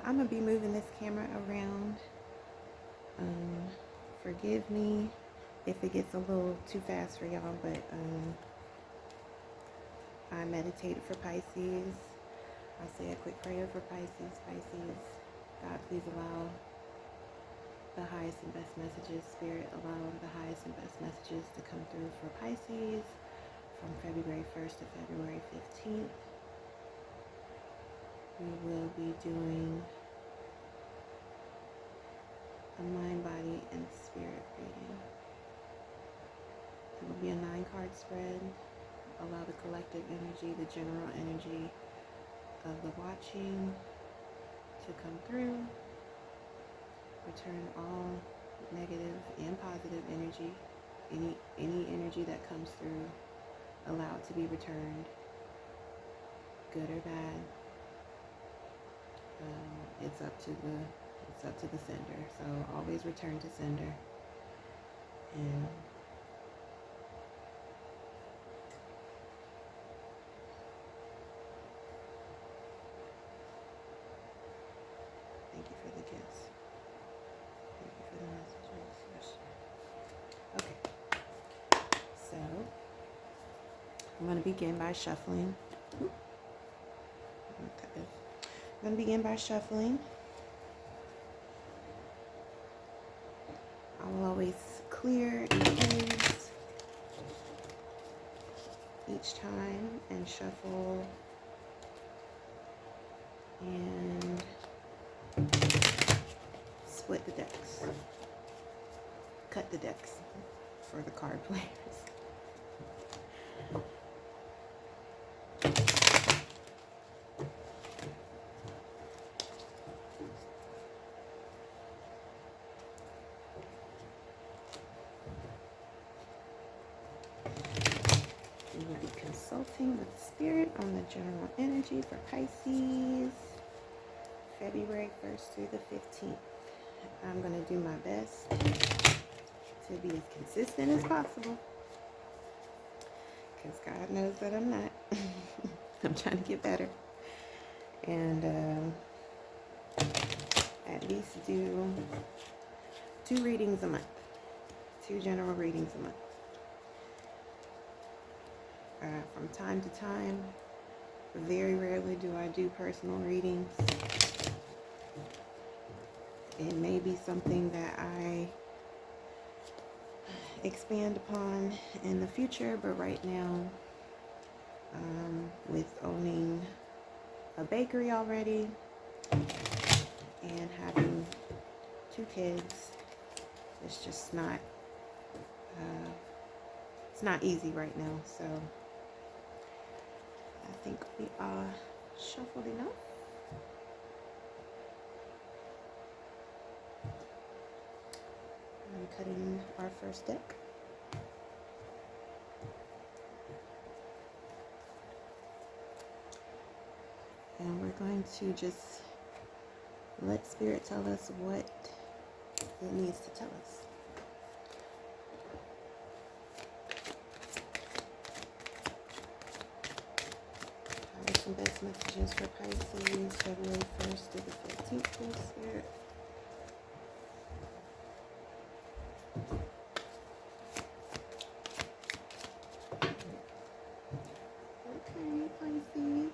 I'm going to be moving this camera around. Forgive me if it gets a little too fast for y'all, but I meditated for Pisces. I'll say a quick prayer for Pisces. Pisces, God, please allow the highest and best messages. Spirit, allow the highest and best messages to come through for Pisces from February 1st to February 15th. We will be doing a mind, body, and spirit reading. It will be a 9-card spread. Allow the collective energy, the general energy of the watching to come through. Return all negative and positive energy. Any energy that comes through, allow it to be returned, good or bad. It's up to the sender. So always return to sender. And thank you for the gifts. Thank you for the messages. Okay. So I'm going to begin by shuffling. I'm going to begin by shuffling. I will always clear and cleanse each time and shuffle and split the decks. Cut the decks for the card players. We will be consulting with Spirit on the general energy for Pisces, February 1st through the 15th. I'm going to do my best to be as consistent as possible, because God knows that I'm not. I'm trying to get better. And at least do 2 readings a month. 2 general readings a month. From time to time, very rarely do I do personal readings. It may be something that I expand upon in the future, but right now, with owning a bakery already and having 2 kids, it's just not it's not easy right now. So I think we are shuffled enough. I'm cutting our first deck. And we're going to just let Spirit tell us what it needs to tell us. Highest and best messages for Pisces, February 1st through the 15th, please, Spirit. Okay, Pisces.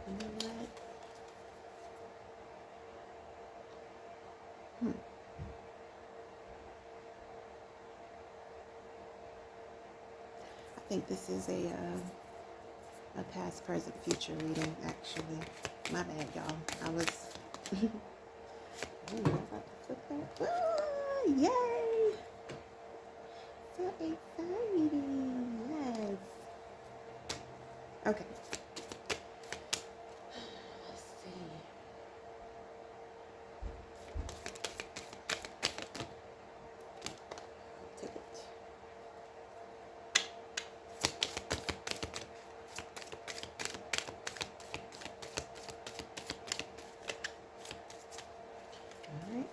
You know what? I think this is a past, present, future reading, actually. My bad, y'all. I was... I didn't know about to flip that. Ah, yay! So exciting. Yes. Okay.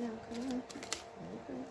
now. Come on. Okay.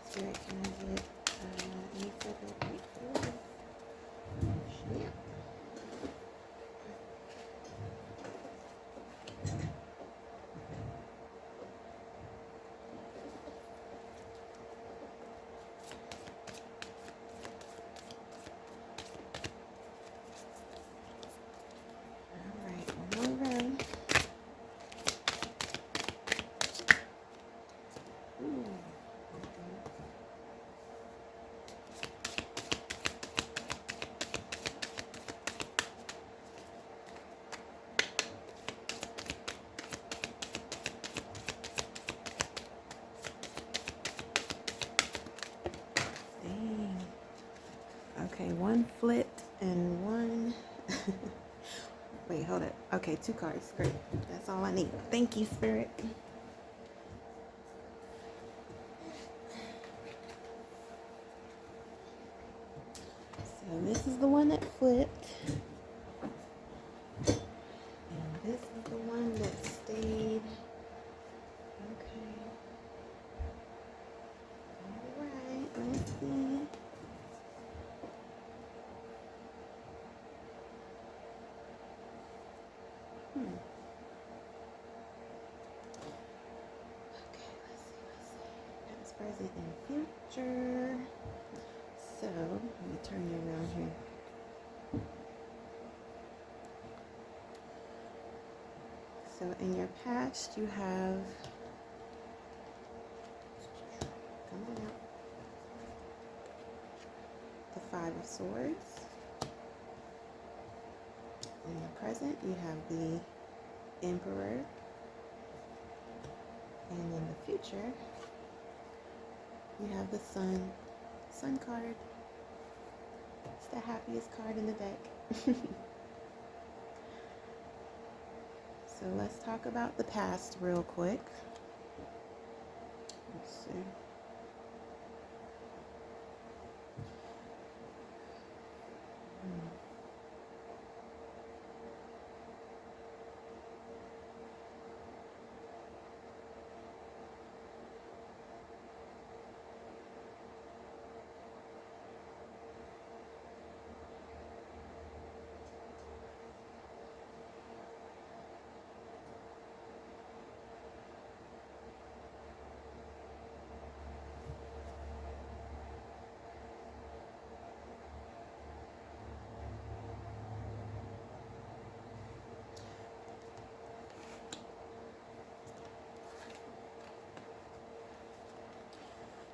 Spirit, can I get any further breakthrough? Yeah. All right, one more round. Ooh. Dang. Okay, one flipped and one. Wait, hold it. Okay, 2 cards. Great. That's all I need. Thank you, Spirit. So this is the one that flipped. And this is the one that stayed. Okay. All right. Let's see. Okay, let's see. Past, present, and future. So, let me turn you around here. So, in your past, you have, come on out, the 5 of Swords. In the present, you have the Emperor. And in the future, you have the Sun. Sun card. It's the happiest card in the deck. So let's talk about the past real quick. Let's see.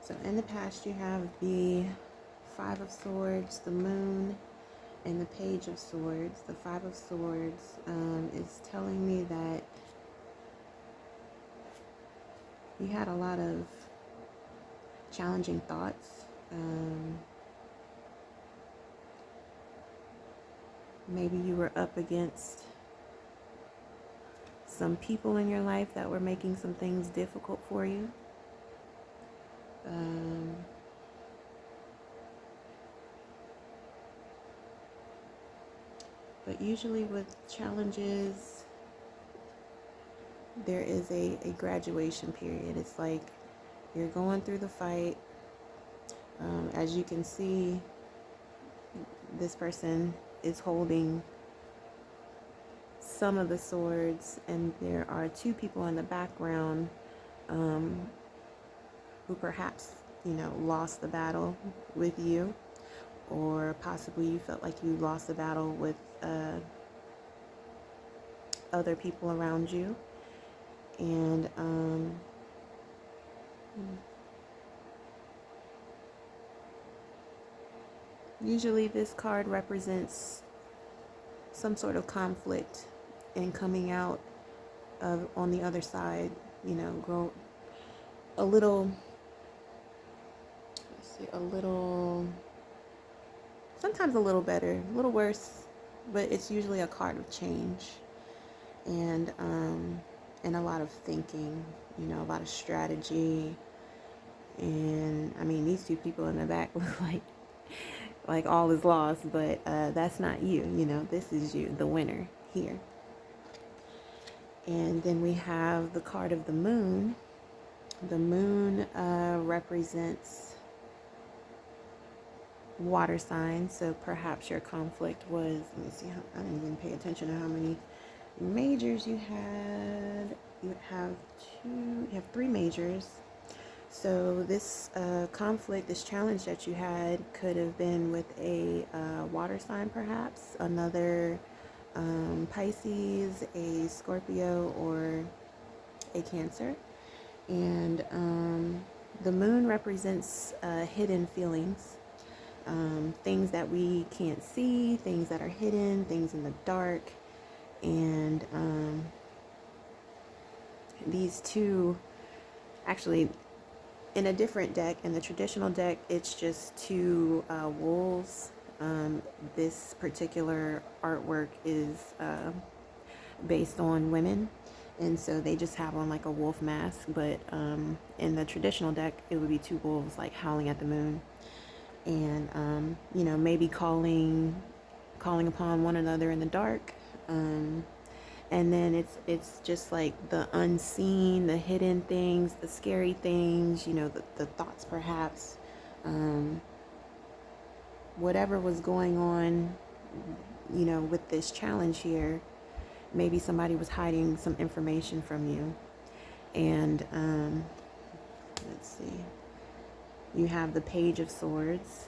So in the past, you have the 5 of Swords, the Moon, and the Page of Swords. The 5 of Swords is telling me that you had a lot of challenging thoughts. Maybe you were up against some people in your life that were making some things difficult for you. But usually with challenges, there is a graduation period. It's like you're going through the fight. As you can see, this person is holding some of the swords, and there are 2 people in the background who perhaps, lost the battle with you, or possibly you felt like you lost the battle with other people around you. And usually this card represents some sort of conflict and coming out of on the other side, grow a little, let's see, a little, sometimes a little better, a little worse, but it's usually a card of change and a lot of thinking, a lot of strategy. And I mean, these two people in the back look like all is lost, but that's not you. This is you, the winner here. And then we have the card of the moon. The moon represents water signs, so perhaps your conflict was, let me see, I didn't even pay attention to how many majors you had. You have three majors. So this conflict, this challenge that you had could have been with a water sign, perhaps another Pisces, a Scorpio, or a Cancer. And the moon represents hidden feelings, things that we can't see, things that are hidden, things in the dark. And these two, actually, in a different deck, in the traditional deck, it's just two wolves. This particular artwork is based on women, and so they just have on like a wolf mask. But in the traditional deck, it would be two wolves like howling at the moon, and maybe calling upon one another in the dark. And then it's just like the unseen, the hidden things, the scary things, the thoughts perhaps, whatever was going on, with this challenge here. Maybe somebody was hiding some information from you. And let's see, you have the Page of Swords,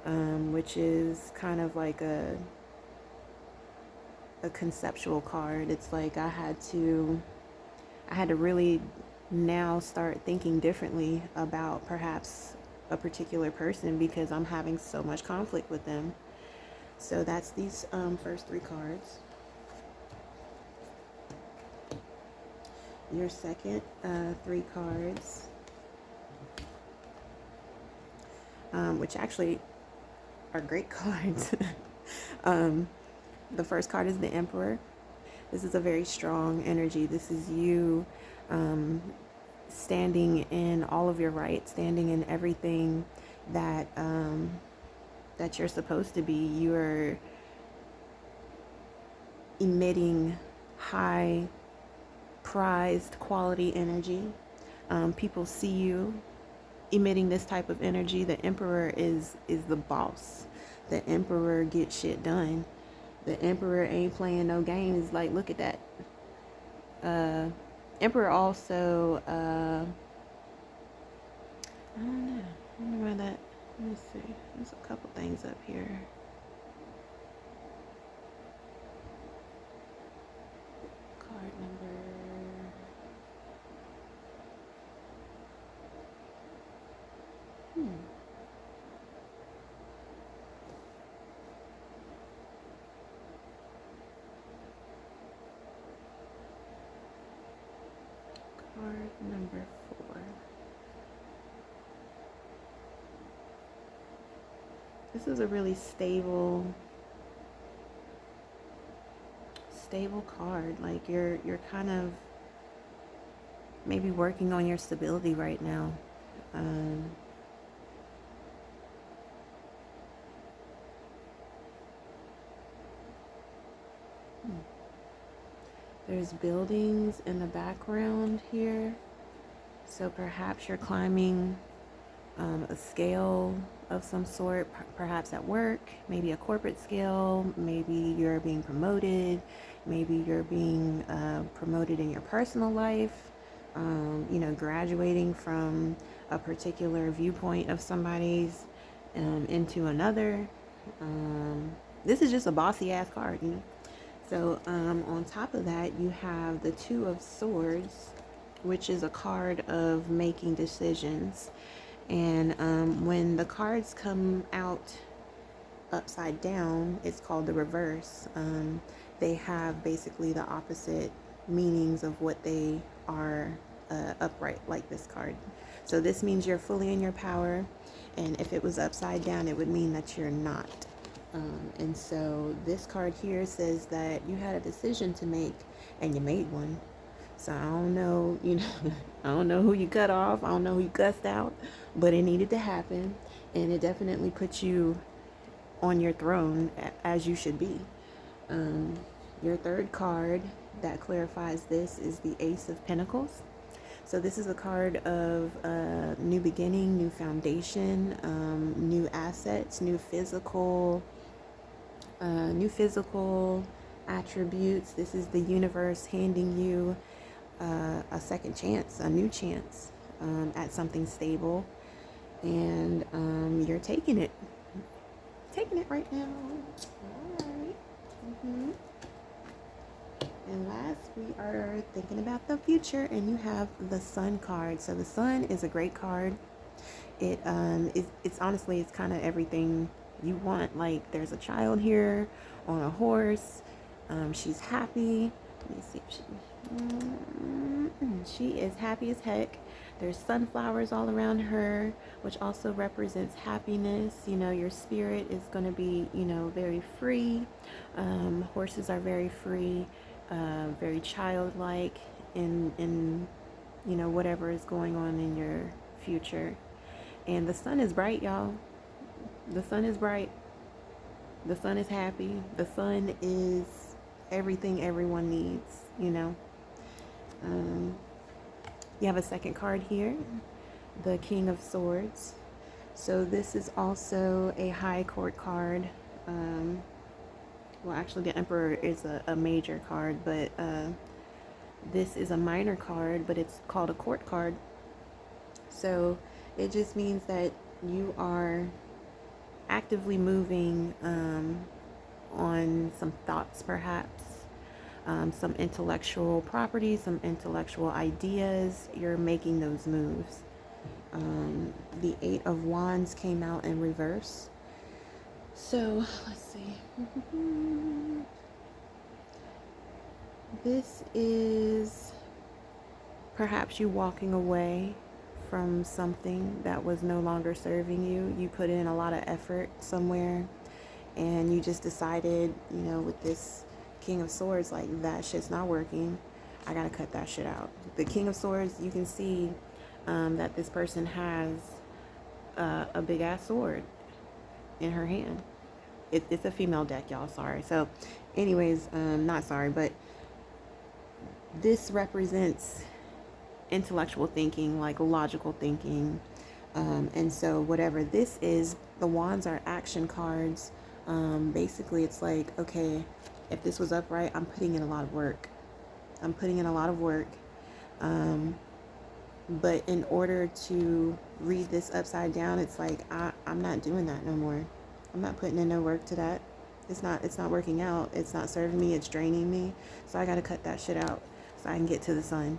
which is kind of like a conceptual card. It's like I had to really now start thinking differently about perhaps a particular person because I'm having so much conflict with them. So that's these first three cards. Your second three cards, which actually are great cards. The first card is the Emperor. This is a very strong energy. This is you standing in all of your rights, standing in everything that that you're supposed to be. You are emitting high prized quality energy. People see you emitting this type of energy. The Emperor is the boss. The Emperor gets shit done. The Emperor ain't playing no games. Like, look at that. Emperor also, I don't know. I don't know why that, let me see. There's a couple things up here. Card number. Card number 4. This is a really stable card. Like you're kind of maybe working on your stability right now. There's buildings in the background here. So perhaps you're climbing a scale of some sort, perhaps at work, maybe a corporate scale, maybe you're being promoted, maybe you're being promoted in your personal life, graduating from a particular viewpoint of somebody's into another. This is just a bossy ass card, So on top of that, you have the Two of Swords, which is a card of making decisions. And when the cards come out upside down, it's called the reverse. They have basically the opposite meanings of what they are upright, like this card. So this means you're fully in your power, and if it was upside down, it would mean that you're not. And so this card here says that you had a decision to make, and you made one. So I don't know, I don't know who you cut off, I don't know who you cussed out, but it needed to happen, and it definitely puts you on your throne as you should be. Your third card that clarifies this is the Ace of Pentacles. So this is a card of new beginning, new foundation, new assets, new physical attributes. This is the universe handing you a second chance, a new chance at something stable, and you're taking it right now. All right. And last, we are thinking about the future, and you have the Sun card. So the Sun is a great card. It's honestly, it's kind of everything you want. Like, there's a child here on a horse. She's happy. Let me see if she is happy as heck. There's sunflowers all around her, which also represents happiness. Your spirit is going to be, very free. Horses are very free, very childlike in whatever is going on in your future. And the sun is bright, y'all. The sun is bright. The sun is happy. The sun is everything everyone needs, You have a second card here, the King of Swords. So this is also a high court card. Well, actually, the Emperor is a major card, but this is a minor card, but it's called a court card. So it just means that you are actively moving on some thoughts, perhaps. Some intellectual property, some intellectual ideas. You're making those moves. The Eight of Wands came out in reverse. So let's see. This is perhaps you walking away from something that was no longer serving you. You put in a lot of effort somewhere, and you just decided, with this King of Swords, like, that shit's not working. I gotta cut that shit out. The King of Swords, you can see that this person has a big ass sword in her hand. It's a female deck, y'all. Sorry. So anyways, not sorry, but this represents intellectual thinking, like logical thinking. And so whatever this is, the wands are action cards. Basically, it's like, okay, if this was upright, I'm putting in a lot of work. But in order to read this upside down, it's like, I'm not doing that no more. I'm not putting in no work to that. It's not working out. It's not serving me. It's draining me. So I got to cut that shit out so I can get to the sun.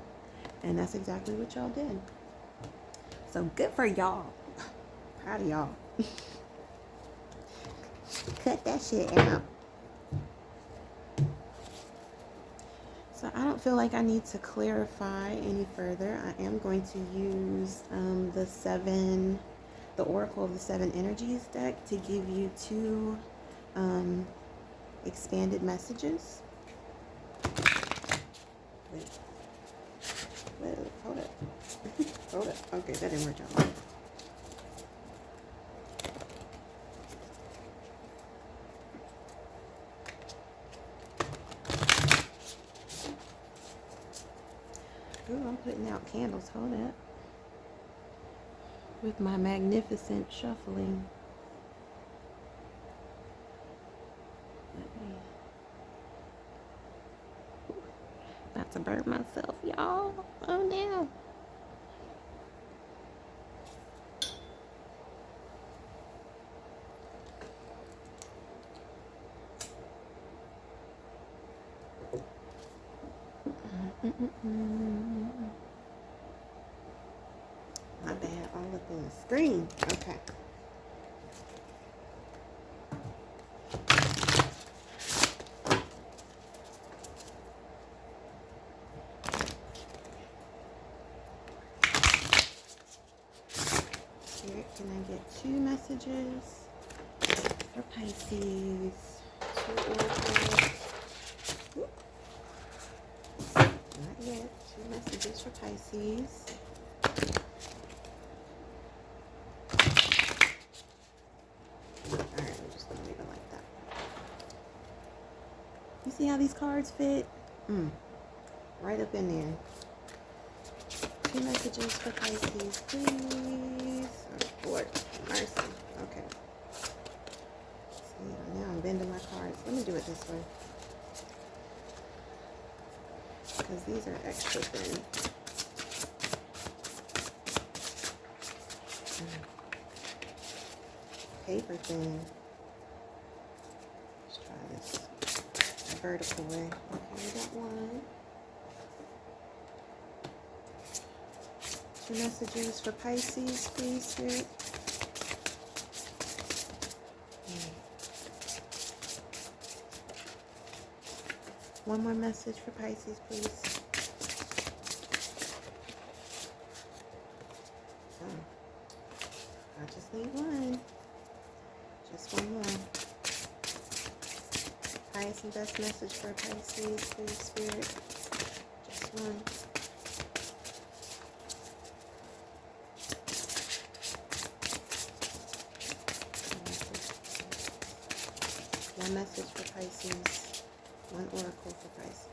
And that's exactly what y'all did. So good for y'all. Proud of y'all. Cut that shit out. So I don't feel like I need to clarify any further. I am going to use the Oracle of the Seven Energies deck to give you two expanded messages. Wait. Whoa, hold up. Hold up. Okay, that didn't work out. Ooh, I'm putting out candles. Hold up. With my magnificent shuffling. About to burn myself, y'all. Oh, no. My bad, all up on the screen. Okay. messages for Pisces. 2 oracles. Not yet. 2 messages for Pisces. Alright, we're just going to leave it like that. You see how these cards fit? Right up in there. 2 messages for Pisces, please. Oh, Lord, mercy. Okay. See, now I'm bending my cards. Let me do it this way, because these are extra thin. Paper thin. Let's try this vertical way. Okay, we got 1. 2 messages for Pisces, please, Spirit. One more message for Pisces, please. I just need 1. Just 1 more. Highest and best message for Pisces, please, Spirit. Just 1. One message for Pisces. 1 oracle for Pisces.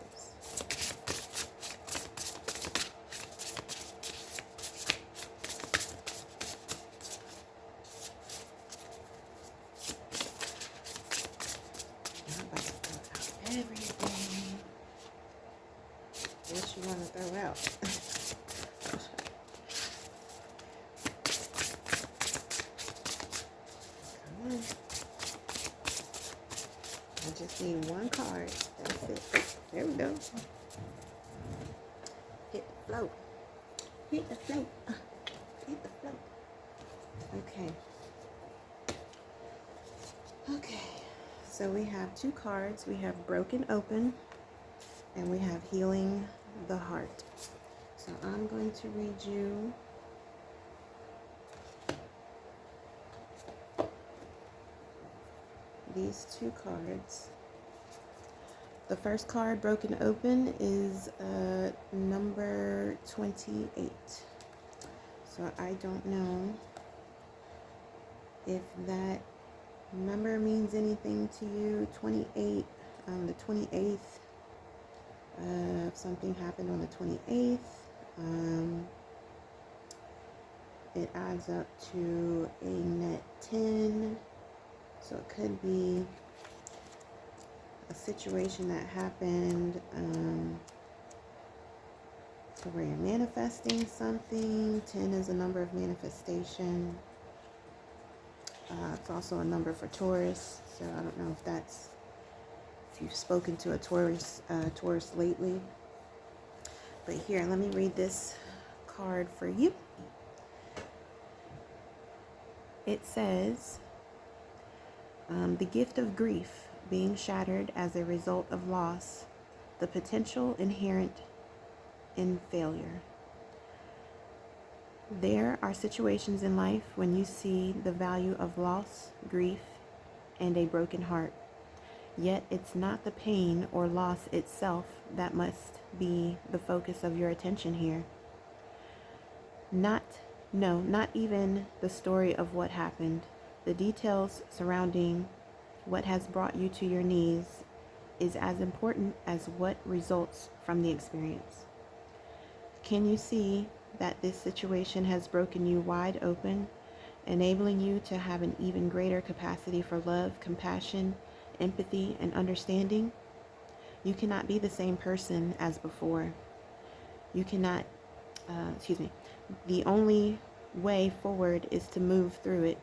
I'm about to throw out everything. What you want to throw out? Come on. I just need 1 card. That's it. There we go. Hit the float. Hit the float. Hit the float. Okay. Okay. So we have 2 cards. We have Broken Open and we have Healing the Heart. So I'm going to read you these 2 cards. The first card, Broken Open, is number 28. So I don't know if that number means anything to you. 28, the 28th, something happened on the 28th. It adds up to a net 10. So it could be a situation that happened to where you're manifesting something. 10 is a number of manifestation. It's also a number for Taurus. So I don't know if you've spoken to a Taurus lately. But here, let me read this card for you. It says, the gift of grief being shattered as a result of loss, the potential inherent in failure. There are situations in life when you see the value of loss, grief, and a broken heart. Yet it's not the pain or loss itself that must be the focus of your attention here. Not even the story of what happened. The details surrounding what has brought you to your knees is as important as what results from the experience. Can you see that this situation has broken you wide open, enabling you to have an even greater capacity for love, compassion, empathy, and understanding? You cannot be the same person as before. You cannot, the only way forward is to move through it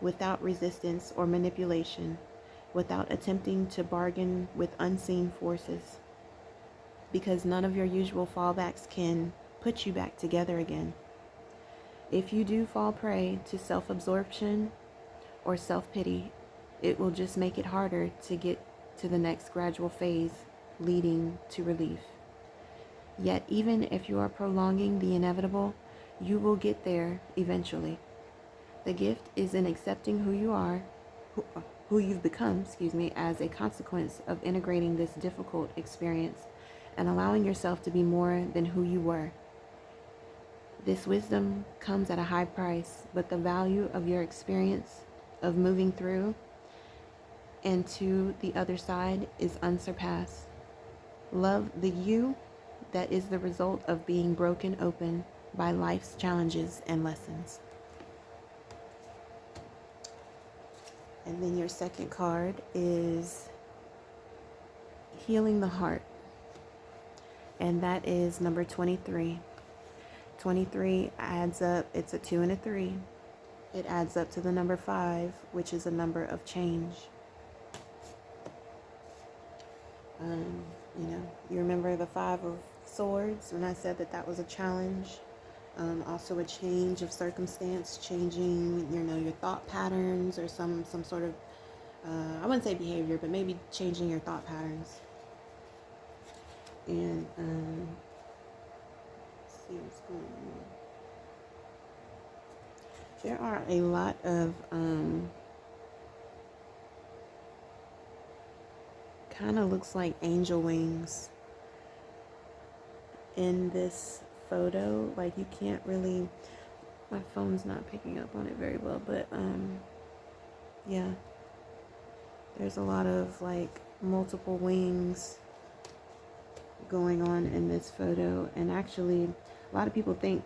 without resistance or manipulation, without attempting to bargain with unseen forces, because none of your usual fallbacks can put you back together again. If you do fall prey to self-absorption or self-pity, it will just make it harder to get to the next gradual phase leading to relief. Yet even if you are prolonging the inevitable, you will get there eventually. The gift is in accepting who you are, who you've become, as a consequence of integrating this difficult experience and allowing yourself to be more than who you were. This wisdom comes at a high price, but the value of your experience of moving through and to the other side is unsurpassed. Love the you that is the result of being broken open by life's challenges and lessons. And then your second card is Healing the Heart. And that is number 23. 23 adds up, it's a 2 and a 3. It adds up to the number 5, which is a number of change. You remember the 5 of Swords when I said that was a challenge. Also a change of circumstance, changing, your thought patterns or some sort of, I wouldn't say behavior, but maybe changing your thought patterns. And let's see what's going on. There are a lot of kind of looks like angel wings in this photo. Like, you can't really, my phone's not picking up on it very well, but yeah, there's a lot of like multiple wings going on in this photo. And actually, a lot of people think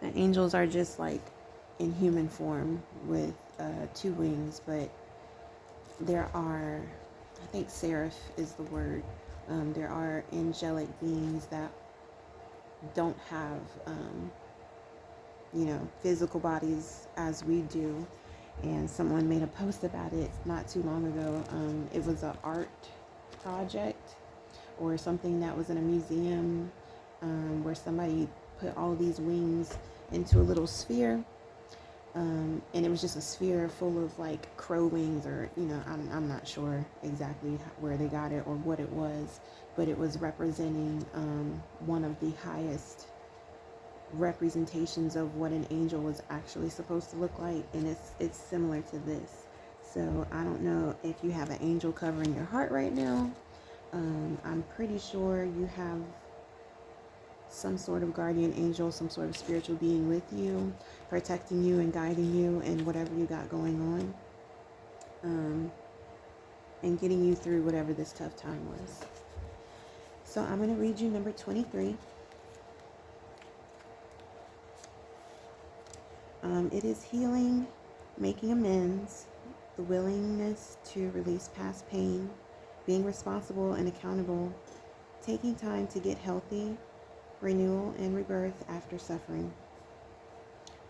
that angels are just like in human form with 2 wings, but there are, I think seraph is the word. There are angelic beings that don't have, physical bodies as we do. And someone made a post about it not too long ago. It was an art project or something that was in a museum, where somebody put all these wings into a little sphere. And it was just a sphere full of like crow wings, or I'm not sure exactly where they got it or what it was, but it was representing one of the highest representations of what an angel was actually supposed to look like. And it's similar to this. So I don't know if you have an angel covering your heart right now. I'm pretty sure you have some sort of guardian angel, some sort of spiritual being with you, protecting you and guiding you in whatever you got going on, and getting you through whatever this tough time was. So I'm going to read you number 23. It is healing, making amends, the willingness to release past pain, being responsible and accountable, taking time to get healthy, renewal and rebirth after suffering.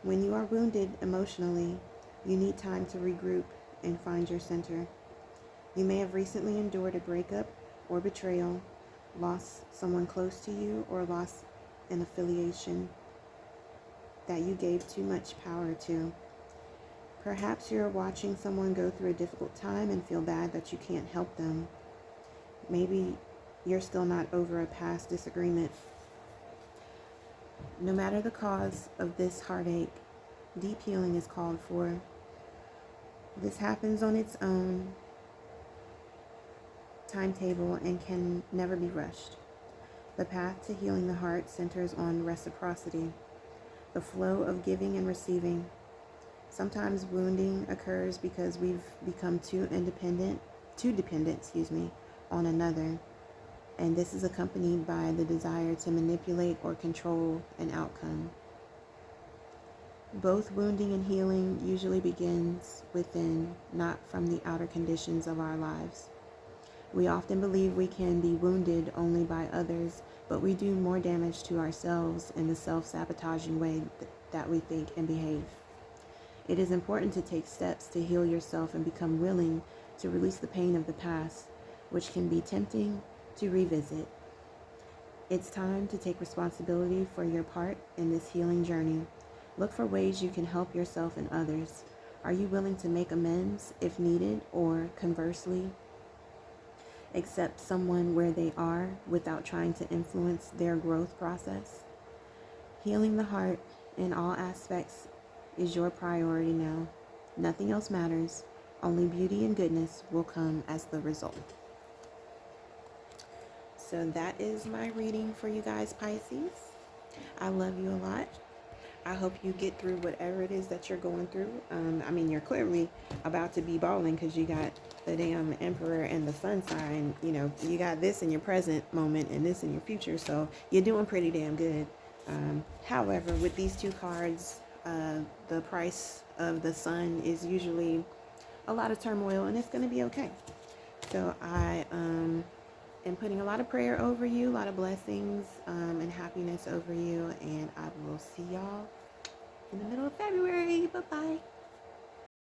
When you are wounded emotionally, you need time to regroup and find your center. You may have recently endured a breakup or betrayal, lost someone close to you, or lost an affiliation that you gave too much power to. Perhaps you're watching someone go through a difficult time and feel bad that you can't help them. Maybe you're still not over a past disagreement. No matter the cause of this heartache, deep healing is called for. This happens on its own timetable and can never be rushed. The path to healing the heart centers on reciprocity, the flow of giving and receiving. Sometimes wounding occurs because we've become too dependent, on another. And this is accompanied by the desire to manipulate or control an outcome. Both wounding and healing usually begins within, not from the outer conditions of our lives. We often believe we can be wounded only by others, but we do more damage to ourselves in the self-sabotaging way that we think and behave. It is important to take steps to heal yourself and become willing to release the pain of the past, which can be tempting to revisit. It's time to take responsibility for your part in this healing journey. Look for ways you can help yourself and others. Are you willing to make amends if needed, or conversely, accept someone where they are without trying to influence their growth process? Healing the heart in all aspects is your priority now. Nothing else matters. Only beauty and goodness will come as the result. So that is my reading for you guys, Pisces. I love you a lot. I hope you get through whatever it is that you're going through. You're clearly about to be balling because you got the damn Emperor and the Sun sign. You got this in your present moment and this in your future. So you're doing pretty damn good. However, with these two cards, the price of the Sun is usually a lot of turmoil, and it's going to be okay. So I am putting a lot of prayer over you, a lot of blessings and happiness over you, and I will see y'all in the middle of February. Bye-bye.